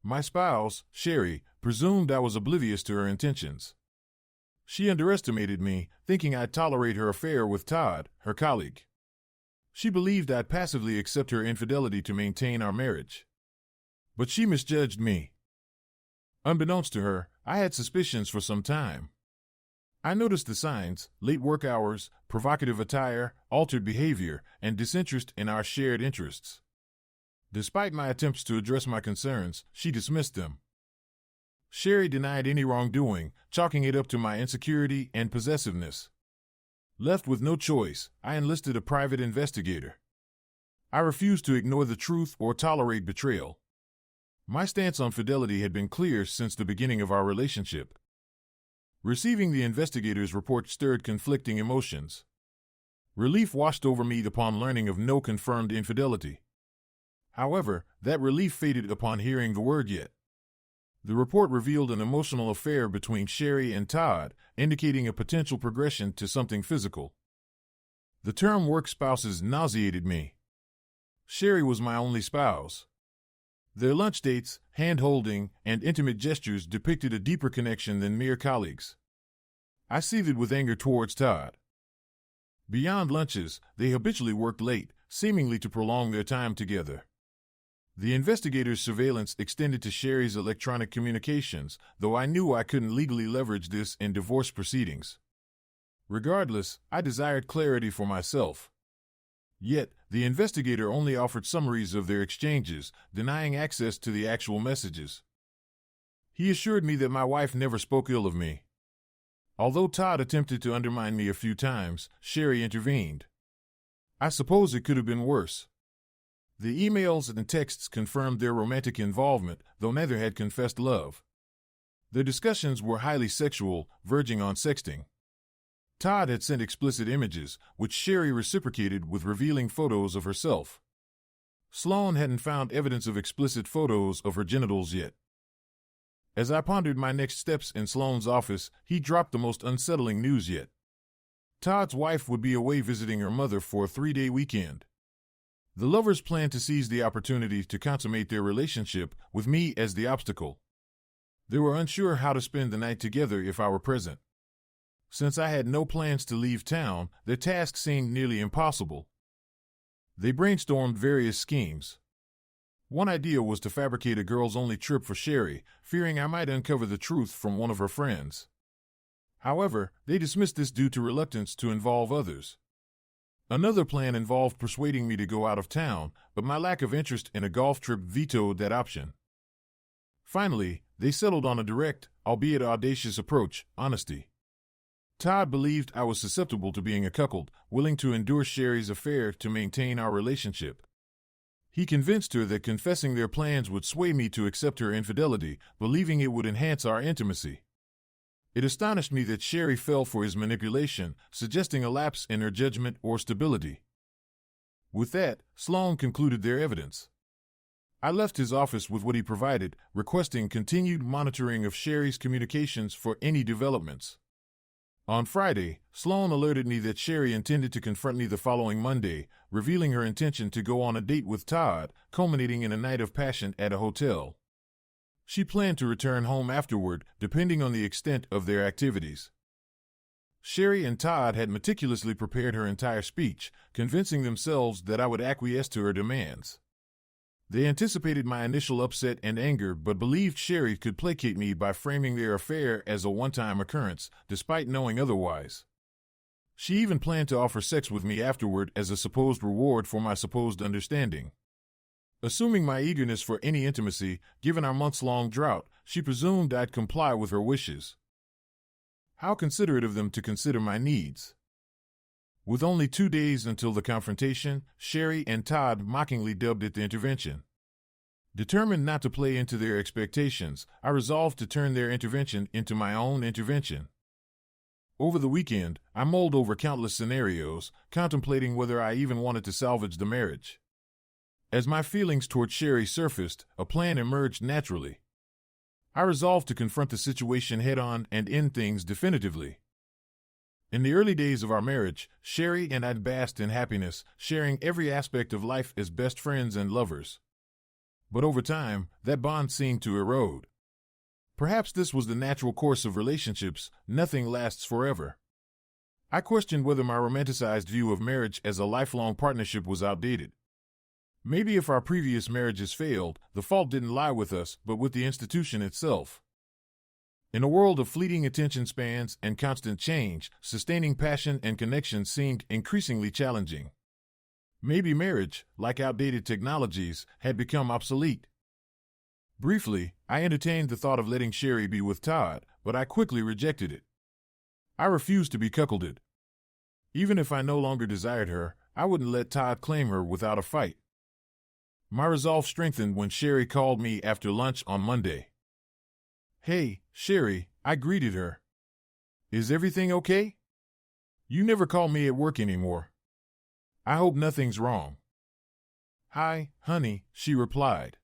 My spouse, Sherry, presumed I was oblivious to her intentions. She underestimated me, thinking I'd tolerate her affair with Todd, her colleague. She believed I'd passively accept her infidelity to maintain our marriage. But she misjudged me. Unbeknownst to her, I had suspicions for some time. I noticed the signs: late work hours, provocative attire, altered behavior, and disinterest in our shared interests. Despite my attempts to address my concerns, she dismissed them. Sherry denied any wrongdoing, chalking it up to my insecurity and possessiveness. Left with no choice, I enlisted a private investigator. I refused to ignore the truth or tolerate betrayal. My stance on fidelity had been clear since the beginning of our relationship. Receiving the investigator's report stirred conflicting emotions. Relief washed over me upon learning of no confirmed infidelity. However, that relief faded upon hearing the word "yet." The report revealed an emotional affair between Sherry and Todd, indicating a potential progression to something physical. The term work spouses nauseated me. Sherry was my only spouse. Their lunch dates, hand-holding, and intimate gestures depicted a deeper connection than mere colleagues. I seethed with anger towards Todd. Beyond lunches, they habitually worked late, seemingly to prolong their time together. The investigator's surveillance extended to Sherry's electronic communications, though I knew I couldn't legally leverage this in divorce proceedings. Regardless, I desired clarity for myself. Yet, the investigator only offered summaries of their exchanges, denying access to the actual messages. He assured me that my wife never spoke ill of me. Although Todd attempted to undermine me a few times, Sherry intervened. I suppose it could have been worse. The emails and texts confirmed their romantic involvement, though neither had confessed love. Their discussions were highly sexual, verging on sexting. Todd had sent explicit images, which Sherry reciprocated with revealing photos of herself. Sloan hadn't found evidence of explicit photos of her genitals yet. As I pondered my next steps in Sloan's office, he dropped the most unsettling news yet. Todd's wife would be away visiting her mother for a 3-day weekend. The lovers planned to seize the opportunity to consummate their relationship, with me as the obstacle. They were unsure how to spend the night together if I were present. Since I had no plans to leave town, their task seemed nearly impossible. They brainstormed various schemes. One idea was to fabricate a girls-only trip for Sherry, fearing I might uncover the truth from one of her friends. However, they dismissed this due to reluctance to involve others. Another plan involved persuading me to go out of town, but my lack of interest in a golf trip vetoed that option. Finally, they settled on a direct, albeit audacious approach: honesty. Todd believed I was susceptible to being a cuckold, willing to endure Sherry's affair to maintain our relationship. He convinced her that confessing their plans would sway me to accept her infidelity, believing it would enhance our intimacy. It astonished me that Sherry fell for his manipulation, suggesting a lapse in her judgment or stability. With that, Sloan concluded their evidence. I left his office with what he provided, requesting continued monitoring of Sherry's communications for any developments. On Friday, Sloan alerted me that Sherry intended to confront me the following Monday, revealing her intention to go on a date with Todd, culminating in a night of passion at a hotel. She planned to return home afterward, depending on the extent of their activities. Sherry and Todd had meticulously prepared her entire speech, convincing themselves that I would acquiesce to her demands. They anticipated my initial upset and anger, but believed Sherry could placate me by framing their affair as a one-time occurrence, despite knowing otherwise. She even planned to offer sex with me afterward as a supposed reward for my supposed understanding. Assuming my eagerness for any intimacy, given our months-long drought, she presumed I'd comply with her wishes. How considerate of them to consider my needs. With only 2 days until the confrontation, Sherry and Todd mockingly dubbed it the intervention. Determined not to play into their expectations, I resolved to turn their intervention into my own intervention. Over the weekend, I mulled over countless scenarios, contemplating whether I even wanted to salvage the marriage. As my feelings toward Sherry surfaced, a plan emerged naturally. I resolved to confront the situation head-on and end things definitively. In the early days of our marriage, Sherry and I basked in happiness, sharing every aspect of life as best friends and lovers. But over time, that bond seemed to erode. Perhaps this was the natural course of relationships, nothing lasts forever. I questioned whether my romanticized view of marriage as a lifelong partnership was outdated. Maybe if our previous marriages failed, the fault didn't lie with us, but with the institution itself. In a world of fleeting attention spans and constant change, sustaining passion and connection seemed increasingly challenging. Maybe marriage, like outdated technologies, had become obsolete. Briefly, I entertained the thought of letting Sherry be with Todd, but I quickly rejected it. I refused to be cuckolded. Even if I no longer desired her, I wouldn't let Todd claim her without a fight. My resolve strengthened when Sherry called me after lunch on Monday. "Hey, Sherry," I greeted her. "Is everything okay? You never call me at work anymore. I hope nothing's wrong." "Hi, honey," she replied.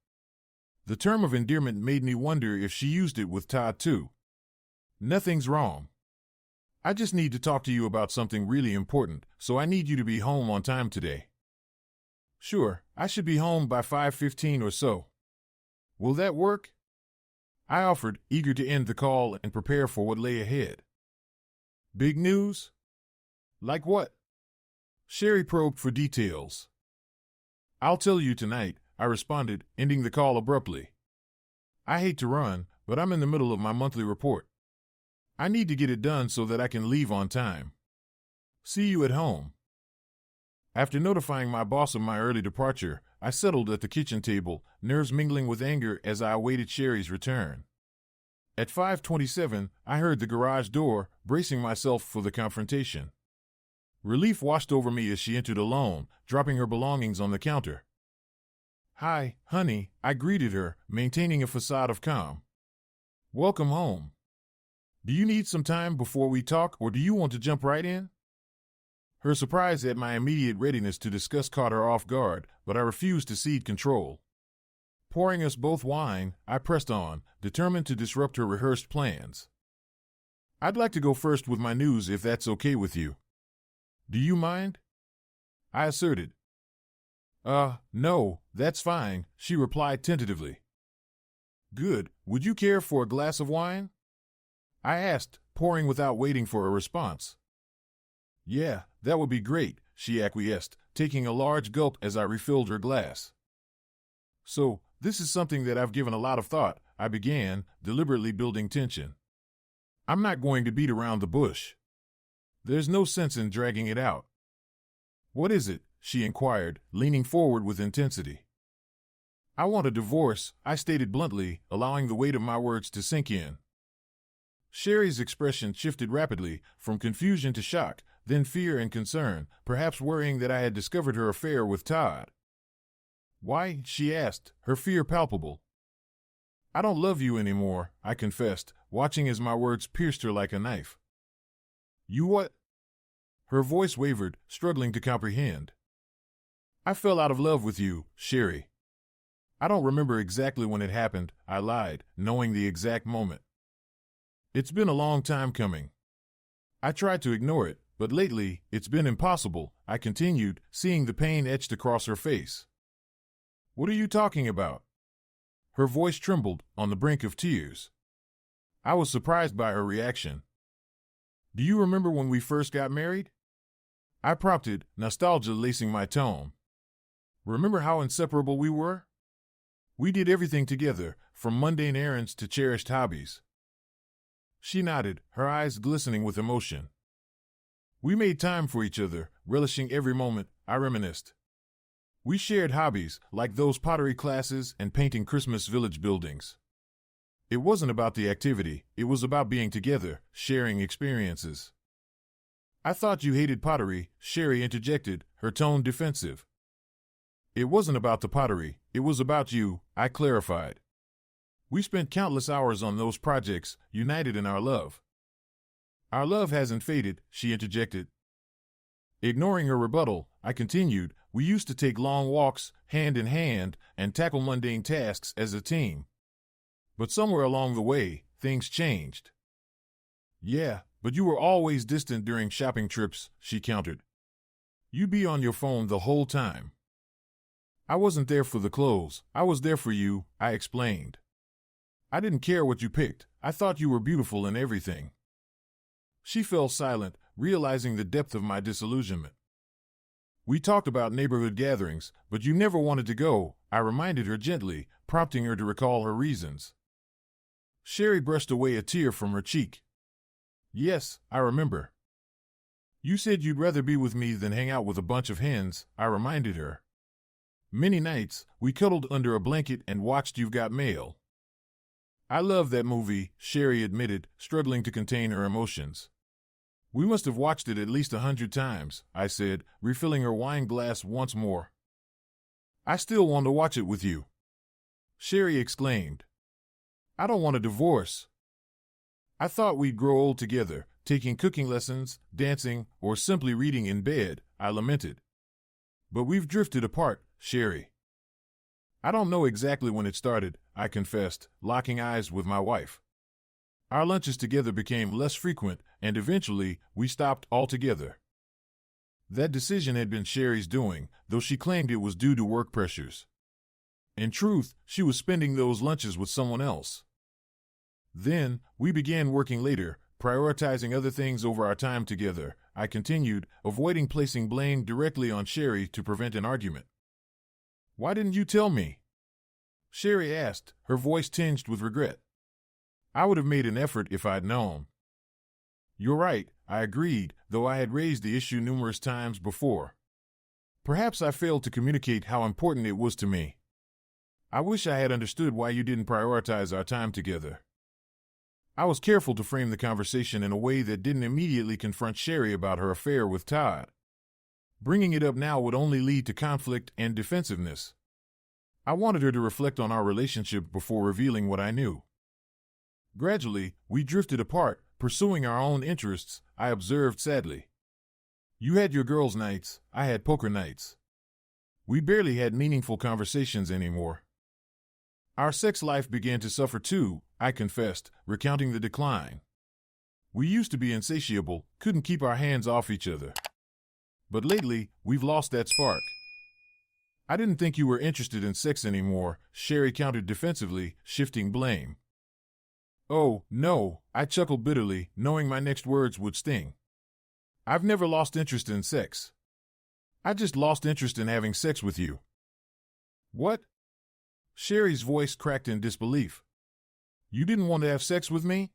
The term of endearment made me wonder if she used it with Todd too. "Nothing's wrong. I just need to talk to you about something really important, so I need you to be home on time today." "Sure, I should be home by 5:15 or so. Will that work?" I offered, eager to end the call and prepare for what lay ahead. "Big news?" "Like what?" Sherry probed for details. "I'll tell you tonight," I responded, ending the call abruptly. "I hate to run, but I'm in the middle of my monthly report. I need to get it done so that I can leave on time. See you at home." After notifying my boss of my early departure, I settled at the kitchen table, nerves mingling with anger as I awaited Sherry's return. At 5:27, I heard the garage door, bracing myself for the confrontation. Relief washed over me as she entered alone, dropping her belongings on the counter. "Hi, honey," I greeted her, maintaining a facade of calm. "Welcome home. Do you need some time before we talk, or do you want to jump right in?" Her surprise at my immediate readiness to discuss caught her off guard, but I refused to cede control. Pouring us both wine, I pressed on, determined to disrupt her rehearsed plans. "I'd like to go first with my news if that's okay with you." "Do you mind?" I asserted. No, that's fine," she replied tentatively. "Good. Would you care for a glass of wine?" I asked, pouring without waiting for a response. "Yeah, that would be great," she acquiesced, taking a large gulp as I refilled her glass. "So, this is something that I've given a lot of thought," I began, deliberately building tension. "I'm not going to beat around the bush. There's no sense in dragging it out." "What is it?" she inquired, leaning forward with intensity. "I want a divorce," I stated bluntly, allowing the weight of my words to sink in. Sherry's expression shifted rapidly, from confusion to shock, then fear and concern, perhaps worrying that I had discovered her affair with Todd. "Why?" she asked, her fear palpable. "I don't love you anymore," I confessed, watching as my words pierced her like a knife. "You what?" Her voice wavered, struggling to comprehend. "I fell out of love with you, Sherry." "I don't remember exactly when it happened," I lied, knowing the exact moment. "It's been a long time coming. I tried to ignore it, but lately, it's been impossible," I continued, seeing the pain etched across her face. "What are you talking about?" Her voice trembled, on the brink of tears. I was surprised by her reaction. "Do you remember when we first got married?" I prompted, nostalgia lacing my tone. "Remember how inseparable we were? We did everything together, from mundane errands to cherished hobbies." She nodded, her eyes glistening with emotion. "We made time for each other, relishing every moment," I reminisced. "We shared hobbies, like those pottery classes and painting Christmas village buildings. It wasn't about the activity, it was about being together, sharing experiences." "I thought you hated pottery," Sherry interjected, her tone defensive. "It wasn't about the pottery, it was about you," I clarified. "We spent countless hours on those projects, united in our love." "Our love hasn't faded," she interjected. Ignoring her rebuttal, I continued, "We used to take long walks, hand in hand, and tackle mundane tasks as a team. But somewhere along the way, things changed." "Yeah, but you were always distant during shopping trips," she countered. "You'd be on your phone the whole time." I wasn't there for the clothes. I was there for you, I explained. I didn't care what you picked. I thought you were beautiful in everything. She fell silent, realizing the depth of my disillusionment. We talked about neighborhood gatherings, but you never wanted to go, I reminded her gently, prompting her to recall her reasons. Sherry brushed away a tear from her cheek. Yes, I remember. You said you'd rather be with me than hang out with a bunch of hens, I reminded her. Many nights, we cuddled under a blanket and watched You've Got Mail. I love that movie, Sherry admitted, struggling to contain her emotions. We must have watched it at least 100 times, I said, refilling her wine glass once more. I still want to watch it with you, Sherry exclaimed. I don't want a divorce. I thought we'd grow old together, taking cooking lessons, dancing, or simply reading in bed, I lamented. But we've drifted apart, Sherry. I don't know exactly when it started, I confessed, locking eyes with my wife. Our lunches together became less frequent, and eventually, we stopped altogether. That decision had been Sherry's doing, though she claimed it was due to work pressures. In truth, she was spending those lunches with someone else. Then, we began working later, prioritizing other things over our time together, I continued, avoiding placing blame directly on Sherry to prevent an argument. Why didn't you tell me? Sherry asked, her voice tinged with regret. I would have made an effort if I'd known. You're right, I agreed, though I had raised the issue numerous times before. Perhaps I failed to communicate how important it was to me. I wish I had understood why you didn't prioritize our time together. I was careful to frame the conversation in a way that didn't immediately confront Sherry about her affair with Todd. Bringing it up now would only lead to conflict and defensiveness. I wanted her to reflect on our relationship before revealing what I knew. Gradually, we drifted apart, pursuing our own interests, I observed sadly. You had your girls' nights, I had poker nights. We barely had meaningful conversations anymore. Our sex life began to suffer too, I confessed, recounting the decline. We used to be insatiable, couldn't keep our hands off each other. But lately, we've lost that spark. I didn't think you were interested in sex anymore, Sherry countered defensively, shifting blame. Oh, no, I chuckled bitterly, knowing my next words would sting. I've never lost interest in sex. I just lost interest in having sex with you. What? Sherry's voice cracked in disbelief. You didn't want to have sex with me?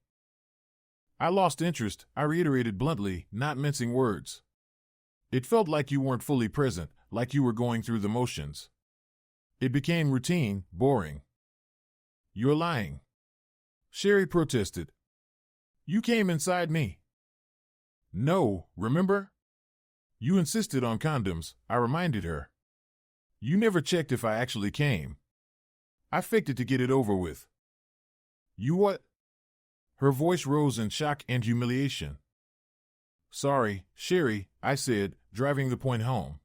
I lost interest, I reiterated bluntly, not mincing words. It felt like you weren't fully present, like you were going through the motions. It became routine, boring. You're lying. Sherry protested. You came inside me. No, remember? You insisted on condoms, I reminded her. You never checked if I actually came. I faked it to get it over with. You what? Her voice rose in shock and humiliation. Sorry, Sherry, I said, driving the point home.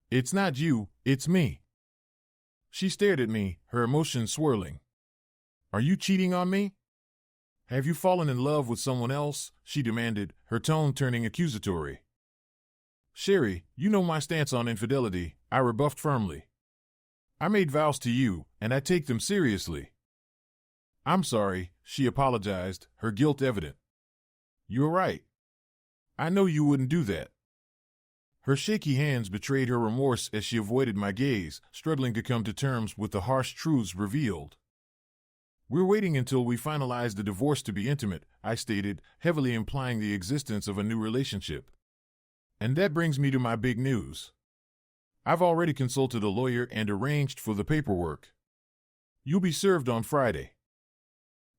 It's not you, it's me. She stared at me, her emotions swirling. Are you cheating on me? Have you fallen in love with someone else? She demanded, her tone turning accusatory. Sherry, you know my stance on infidelity, I rebuffed firmly. I made vows to you, and I take them seriously. I'm sorry, she apologized, her guilt evident. You're right. I know you wouldn't do that. Her shaky hands betrayed her remorse as she avoided my gaze, struggling to come to terms with the harsh truths revealed. We're waiting until we finalize the divorce to be intimate, I stated, heavily implying the existence of a new relationship. And that brings me to my big news. I've already consulted a lawyer and arranged for the paperwork. You'll be served on Friday.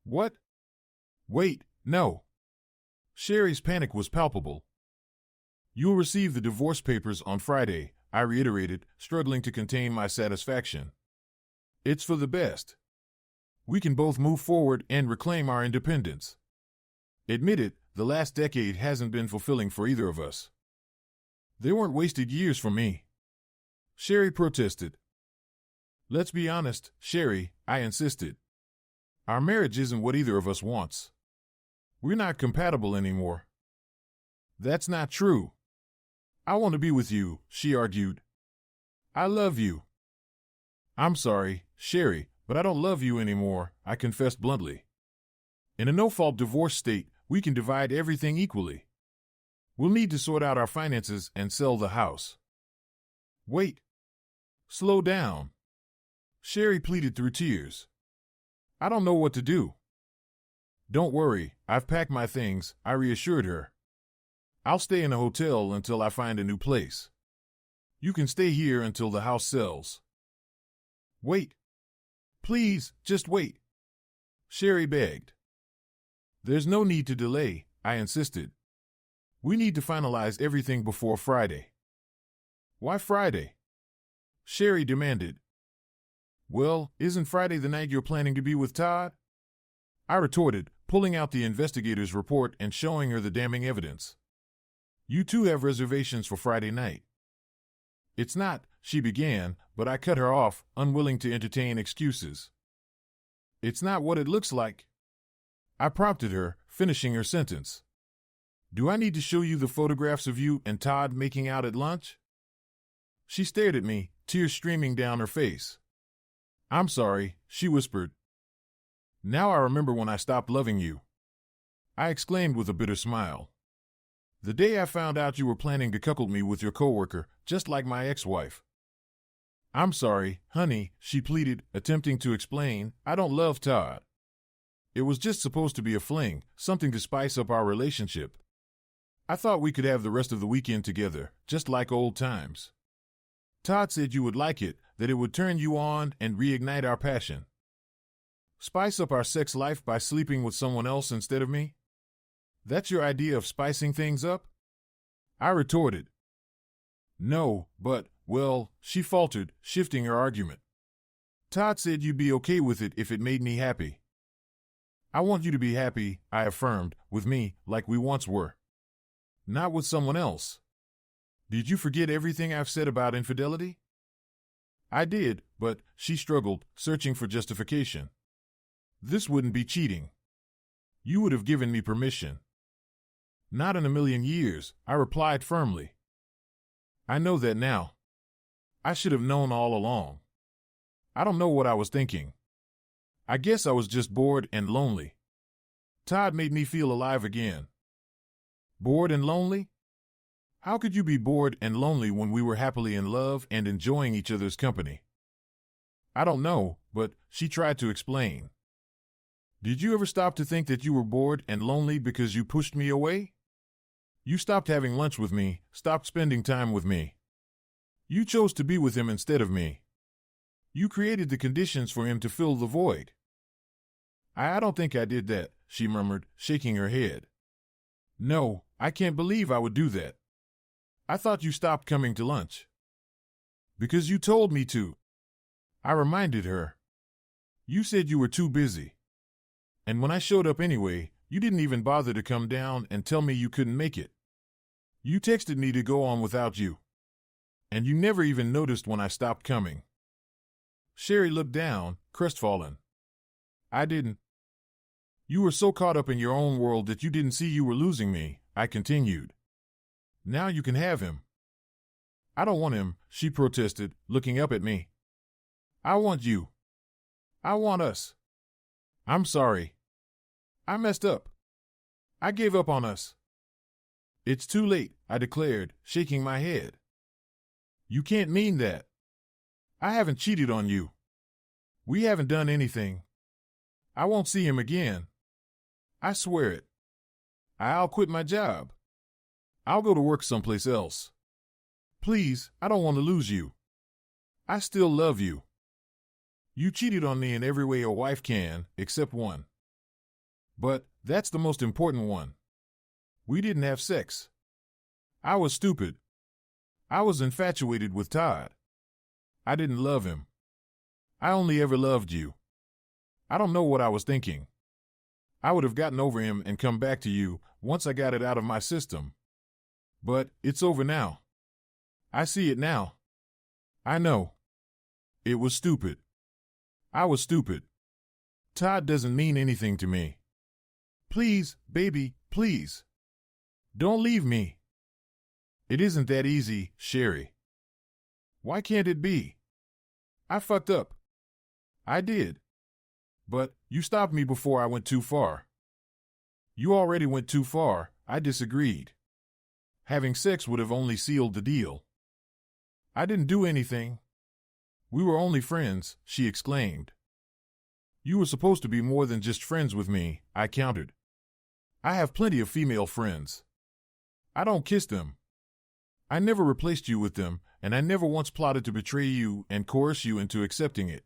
What? Wait, no. Sherry's panic was palpable. You'll receive the divorce papers on Friday, I reiterated, struggling to contain my satisfaction. It's for the best. We can both move forward and reclaim our independence. Admit it, the last decade hasn't been fulfilling for either of us. They weren't wasted years for me. Sherry protested. Let's be honest, Sherry, I insisted. Our marriage isn't what either of us wants. We're not compatible anymore. That's not true. I want to be with you, she argued. I love you. I'm sorry, Sherry, but I don't love you anymore, I confessed bluntly. In a no-fault divorce state, we can divide everything equally. We'll need to sort out our finances and sell the house. Wait. Slow down. Sherry pleaded through tears. I don't know what to do. Don't worry, I've packed my things, I reassured her. I'll stay in a hotel until I find a new place. You can stay here until the house sells. Wait. Please, just wait. Sherry begged. There's no need to delay, I insisted. We need to finalize everything before Friday. Why Friday? Sherry demanded. Well, isn't Friday the night you're planning to be with Todd? I retorted, pulling out the investigator's report and showing her the damning evidence. You too have reservations for Friday night. It's not, she began, but I cut her off, unwilling to entertain excuses. It's not what it looks like. I prompted her, finishing her sentence. Do I need to show you the photographs of you and Todd making out at lunch? She stared at me, tears streaming down her face. I'm sorry, she whispered. Now I remember when I stopped loving you. I exclaimed with a bitter smile. The day I found out you were planning to cuckold me with your coworker, just like my ex-wife. I'm sorry, honey, she pleaded, attempting to explain, I don't love Todd. It was just supposed to be a fling, something to spice up our relationship. I thought we could have the rest of the weekend together, just like old times. Todd said you would like it, that it would turn you on and reignite our passion. Spice up our sex life by sleeping with someone else instead of me? That's your idea of spicing things up? I retorted. No, but, well, she faltered, shifting her argument. Todd said you'd be okay with it if it made me happy. I want you to be happy, I affirmed, with me, like we once were. Not with someone else. Did you forget everything I've said about infidelity? I did, but, she struggled, searching for justification. This wouldn't be cheating. You would have given me permission. Not in a million years, I replied firmly. I know that now. I should have known all along. I don't know what I was thinking. I guess I was just bored and lonely. Todd made me feel alive again. Bored and lonely? How could you be bored and lonely when we were happily in love and enjoying each other's company? I don't know, but she tried to explain. Did you ever stop to think that you were bored and lonely because you pushed me away? You stopped having lunch with me, stopped spending time with me. You chose to be with him instead of me. You created the conditions for him to fill the void. I don't think I did that, she murmured, shaking her head. No, I can't believe I would do that. I thought you stopped coming to lunch. Because you told me to. I reminded her. You said you were too busy. And when I showed up anyway, you didn't even bother to come down and tell me you couldn't make it. You texted me to go on without you. And you never even noticed when I stopped coming. Sherry looked down, crestfallen. I didn't. You were so caught up in your own world that you didn't see you were losing me, I continued. Now you can have him. I don't want him, she protested, looking up at me. I want you. I want us. I'm sorry. I messed up. I gave up on us. It's too late, I declared, shaking my head. You can't mean that. I haven't cheated on you. We haven't done anything. I won't see him again. I swear it. I'll quit my job. I'll go to work someplace else. Please, I don't want to lose you. I still love you. You cheated on me in every way a wife can, except one. But that's the most important one. We didn't have sex. I was stupid. I was infatuated with Todd. I didn't love him. I only ever loved you. I don't know what I was thinking. I would have gotten over him and come back to you once I got it out of my system. But it's over now. I see it now. I know. It was stupid. I was stupid. Todd doesn't mean anything to me. Please, baby, please. Don't leave me. It isn't that easy, Sherry. Why can't it be? I fucked up. I did. But you stopped me before I went too far. You already went too far, I disagreed. Having sex would have only sealed the deal. I didn't do anything. We were only friends, she exclaimed. You were supposed to be more than just friends with me, I countered. I have plenty of female friends. I don't kiss them. I never replaced you with them, and I never once plotted to betray you and coerce you into accepting it.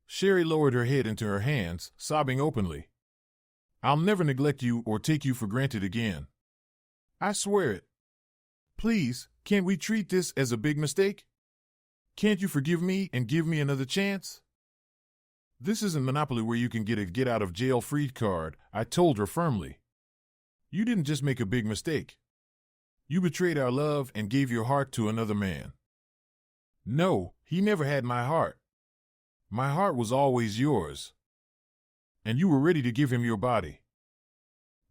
Sherry lowered her head into her hands, sobbing openly. I'll never neglect you or take you for granted again. I swear it. Please, can't we treat this as a big mistake? Can't you forgive me and give me another chance? This isn't Monopoly where you can get a get-out-of-jail-free card, I told her firmly. You didn't just make a big mistake. You betrayed our love and gave your heart to another man. No, he never had my heart. My heart was always yours. And you were ready to give him your body.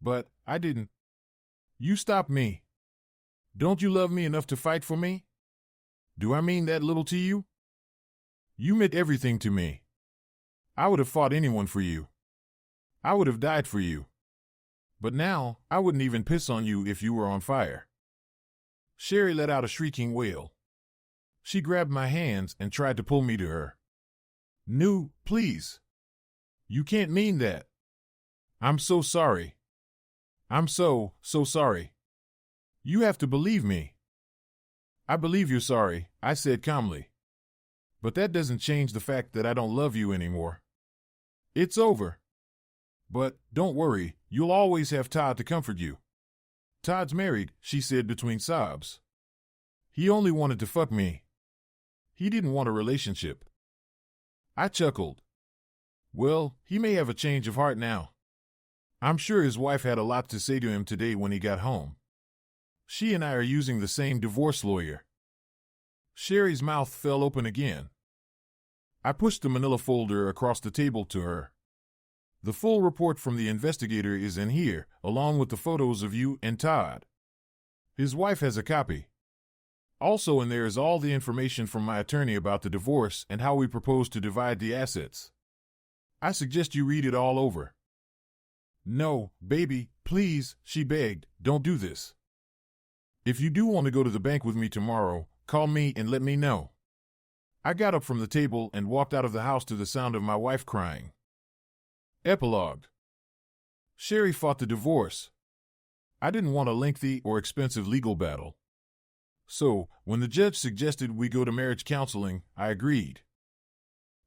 But I didn't. You stopped me. Don't you love me enough to fight for me? Do I mean that little to you? You meant everything to me. I would have fought anyone for you. I would have died for you. But now, I wouldn't even piss on you if you were on fire. Sherry let out a shrieking wail. She grabbed my hands and tried to pull me to her. No, please. You can't mean that. I'm so sorry. I'm so sorry. You have to believe me. I believe you're sorry, I said calmly. But that doesn't change the fact that I don't love you anymore. It's over. But don't worry, you'll always have Todd to comfort you. Todd's married, she said between sobs. He only wanted to fuck me. He didn't want a relationship. I chuckled. Well, he may have a change of heart now. I'm sure his wife had a lot to say to him today when he got home. She and I are using the same divorce lawyer. Sherry's mouth fell open again. I pushed the manila folder across the table to her. The full report from the investigator is in here, along with the photos of you and Todd. His wife has a copy. Also in there is all the information from my attorney about the divorce and how we propose to divide the assets. I suggest you read it all over. No, baby, please, she begged, don't do this. If you do want to go to the bank with me tomorrow, call me and let me know. I got up from the table and walked out of the house to the sound of my wife crying. Epilogue. Sherry fought the divorce. I didn't want a lengthy or expensive legal battle. So, when the judge suggested we go to marriage counseling, I agreed.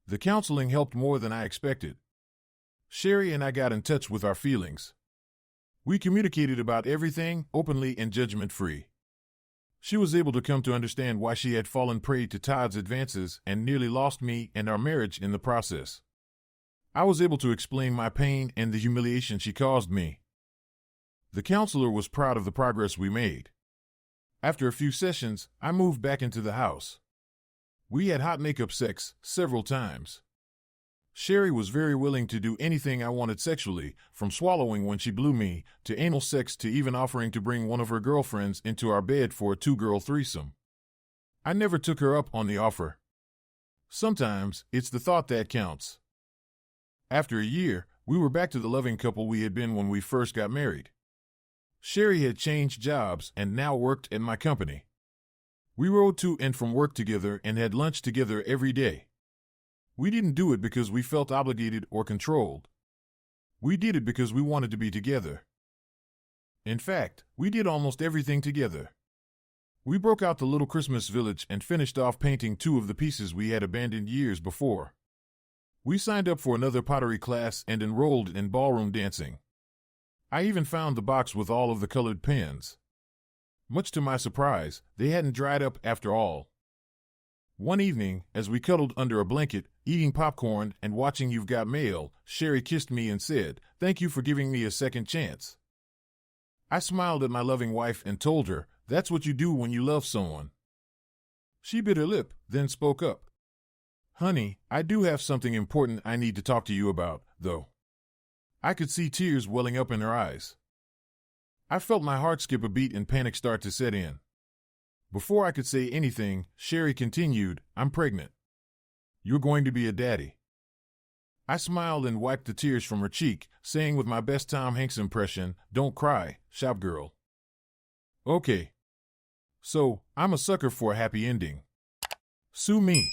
The counseling helped more than I expected. Sherry and I got in touch with our feelings. We communicated about everything openly and judgment-free. She was able to come to understand why she had fallen prey to Todd's advances and nearly lost me and our marriage in the process. I was able to explain my pain and the humiliation she caused me. The counselor was proud of the progress we made. After a few sessions, I moved back into the house. We had hot makeup sex several times. Sherry was very willing to do anything I wanted sexually, from swallowing when she blew me, to anal sex to even offering to bring one of her girlfriends into our bed for a two-girl threesome. I never took her up on the offer. Sometimes, it's the thought that counts. After a year, we were back to the loving couple we had been when we first got married. Sherry had changed jobs and now worked at my company. We rode to and from work together and had lunch together every day. We didn't do it because we felt obligated or controlled. We did it because we wanted to be together. In fact, we did almost everything together. We broke out the little Christmas village and finished off painting two of the pieces we had abandoned years before. We signed up for another pottery class and enrolled in ballroom dancing. I even found the box with all of the colored pens. Much to my surprise, they hadn't dried up after all. One evening, as we cuddled under a blanket, eating popcorn and watching You've Got Mail, Sherry kissed me and said, "Thank you for giving me a second chance." I smiled at my loving wife and told her, "That's what you do when you love someone." She bit her lip, then spoke up. "Honey, I do have something important I need to talk to you about, though." I could see tears welling up in her eyes. I felt my heart skip a beat and panic start to set in. Before I could say anything, Sherry continued, "I'm pregnant." You're going to be a daddy. I smiled and wiped the tears from her cheek, saying with my best Tom Hanks impression, "Don't cry, shop girl." Okay. So, I'm a sucker for a happy ending. Sue me.